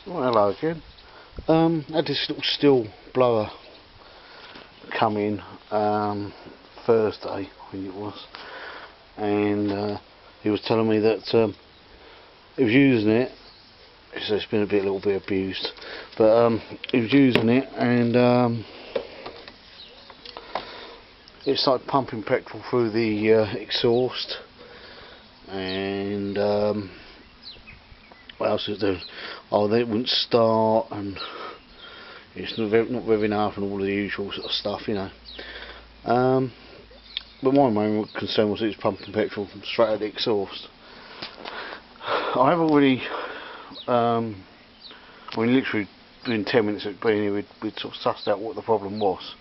Well, hello again. Had this little Stihl blower come in Thursday, I think it was, and he was telling me that he was using it. So it's been a little bit abused, but he was using it, and it started pumping petrol through the exhaust, and what else is there? Oh, they wouldn't start, and it's not revving up, and all the usual sort of stuff, you know. But my main concern was it was pumping petrol from straight out of the exhaust. I have already, I mean, literally within 10 minutes of being here, we'd sort of sussed out what the problem was.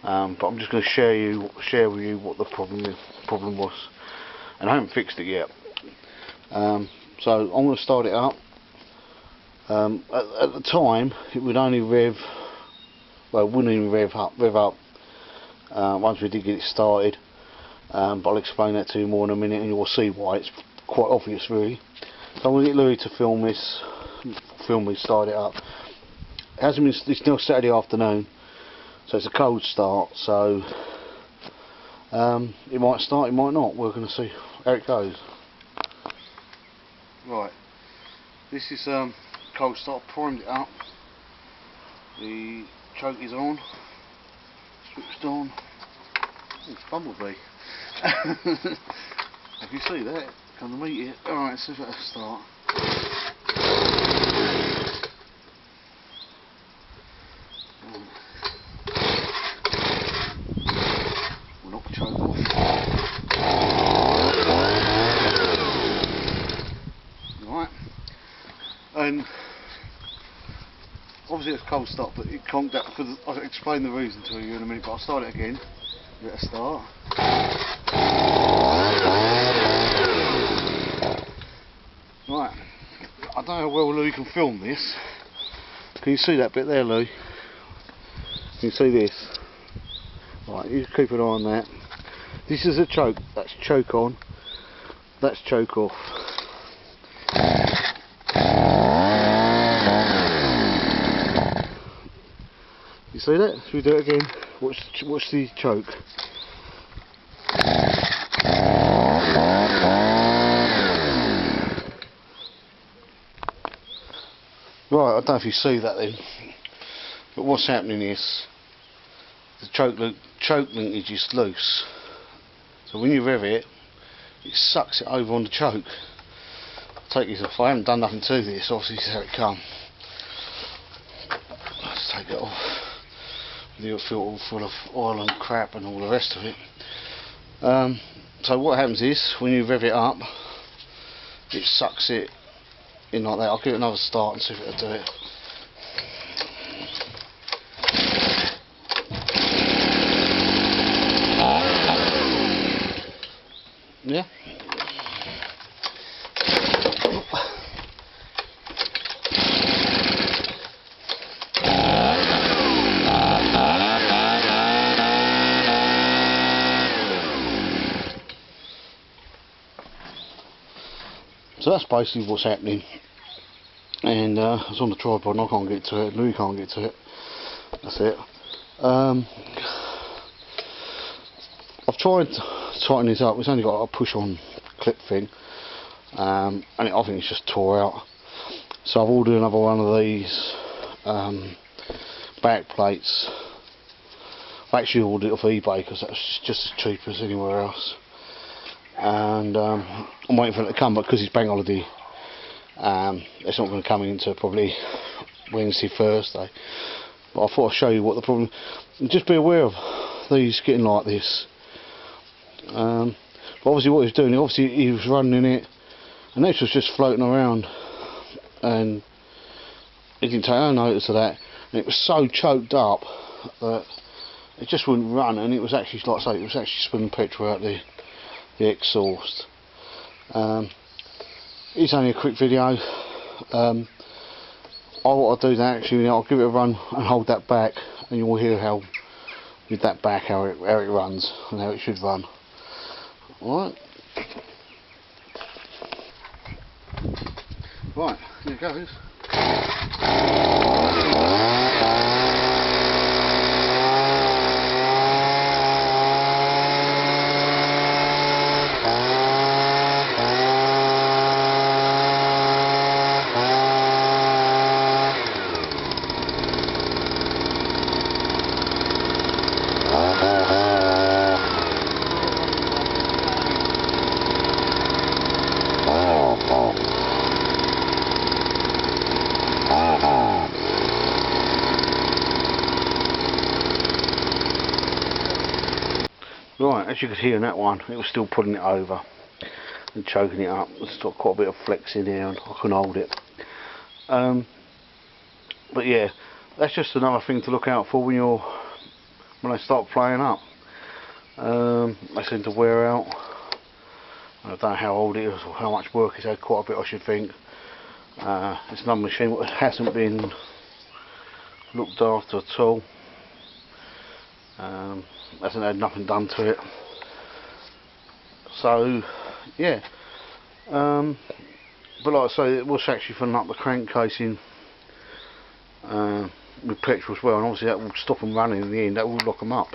But I'm just going to share with you what the problem was, and I haven't fixed it yet. So I'm going to start it up. At the time, it would only rev, well, it wouldn't even rev up once we did get it started. But I'll explain that to you more in a minute, and you'll see why. It's quite obvious, really. So I'm going to get Louis to film me start it up. It hasn't been. It's now Saturday afternoon, so it's a cold start. So it might start, it might not. We're going to see how it goes. Right, this is cold start. Primed it up. The choke is on. Switched on. Oh, it's Bumblebee. If you see that, come to meet it. Alright, so let's start. We'll knock the choke off. Right. And obviously it's a cold start, but it conked out because I'll explain the reason to you in a minute, but I'll start it again. Let it start. Right, I don't know how well Louis can film this. Can you see that bit there, Louis? Can you see this? Right, you keep an eye on that. This is a choke. That's choke on. That's choke off. You see that? Should we do it again? Watch the choke. Right, I don't know if you see that then, but what's happening is the choke linkage is loose. So when you rev it, it sucks it over on the choke. I'll take this off. I haven't done nothing to this, obviously this is how it come. Let's take it off. You'll feel all full of oil and crap and all the rest of it. So what happens is when you rev it up, it sucks it in like that. I'll give it another start and see if it'll do it. Yeah. So that's basically what's happening, and it's on the tripod and I can't get to it, Louis can't get to it, that's it. I've tried to tighten this up, it's only got a push on clip thing, and I think it's just tore out. So I've ordered another one of these back plates. I actually ordered it off eBay because that's just as cheap as anywhere else. And I'm waiting for it to come, but because it's bank holiday, it's not going to come in until probably Wednesday, Thursday. But I thought I'd show you what the problem is. Just be aware of these getting like this. But obviously what he was doing, he was running it, and this was just floating around, and he didn't take no notice of that, and it was so choked up that it just wouldn't run, and it was actually, like I say, it was actually spilling petrol out the exhaust. It's only a quick video. What I'll do now, actually, I'll give it a run and hold that back, and you'll hear how with that back how it runs and how it should run. Alright. Right, here it goes. Right, as you could hear in that one, it was still pulling it over and choking it up. There's still quite a bit of flex in here and I can hold it. But yeah, that's just another thing to look out for when they start playing up. They seem to wear out. I don't know how old it is or how much work it's had, quite a bit I should think. It's another machine that hasn't been looked after at all. Hasn't had nothing done to it. So yeah, but like I say, it was actually filling up the crankcase in with petrol as well, and obviously that will stop them running in the end. That will lock them up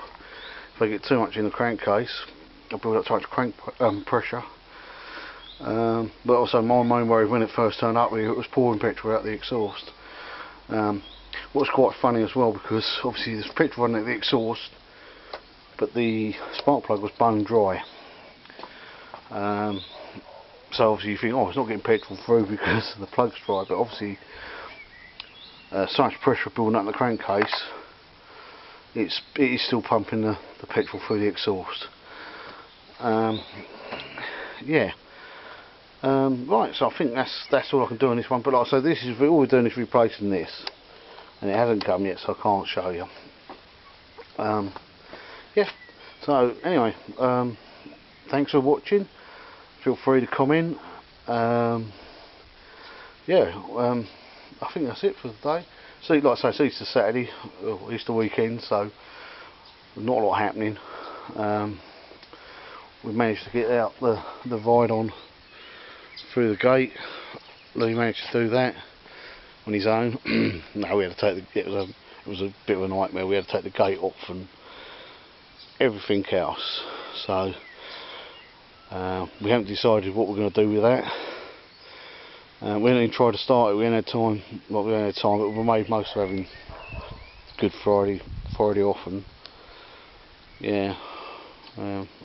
if they get too much in the crankcase. They'll build up too much crank pressure. But also my main worry when it first turned up, it was pouring petrol out the exhaust. What's quite funny as well, because obviously there's petrol running at the exhaust, but the spark plug was bone dry. So obviously you think, oh, it's not getting petrol through because the plug's dry, but obviously so much pressure building up in the crankcase, it is still pumping the petrol through the exhaust. Yeah. Right, so I think that's all I can do on this one. But like I say, this is all we're doing is replacing this, and it hasn't come yet, so I can't show you. Yeah. So anyway, thanks for watching. Feel free to comment. Yeah. I think that's it for today. So like I say, it's Easter Saturday, Easter weekend, so not a lot happening. We managed to get out the Vidon through the gate. Lee managed to do that on his own. No, we had to take it was a bit of a nightmare. We had to take the gate off and everything else. So we haven't decided what we're going to do with that. We haven't even tried to start it. We haven't had time. Well, we haven't had time, but we made most of having Good Friday off, and yeah.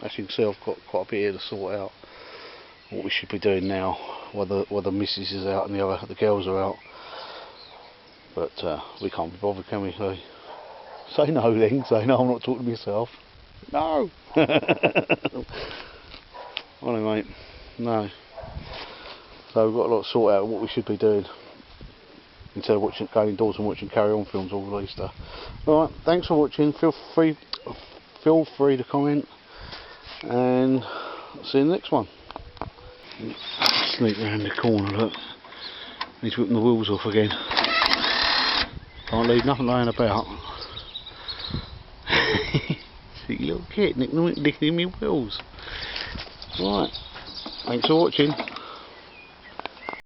As you can see, I've got quite a bit here to sort out. What we should be doing now, while the missus is out and the girls are out. But we can't be bothered, can we? So, say no then. Say no. I'm not talking to myself. No. All right, mate. No. So we've got a lot to sort out what we should be doing instead of going indoors and watching Carry On films all Easter. All right. Thanks for watching. Feel free to comment, and I'll see you in the next one. Sneak round the corner, look. He's whipping the wheels off again. Can't leave nothing laying about. See, little kid nicking me wheels. Right. Thanks for watching.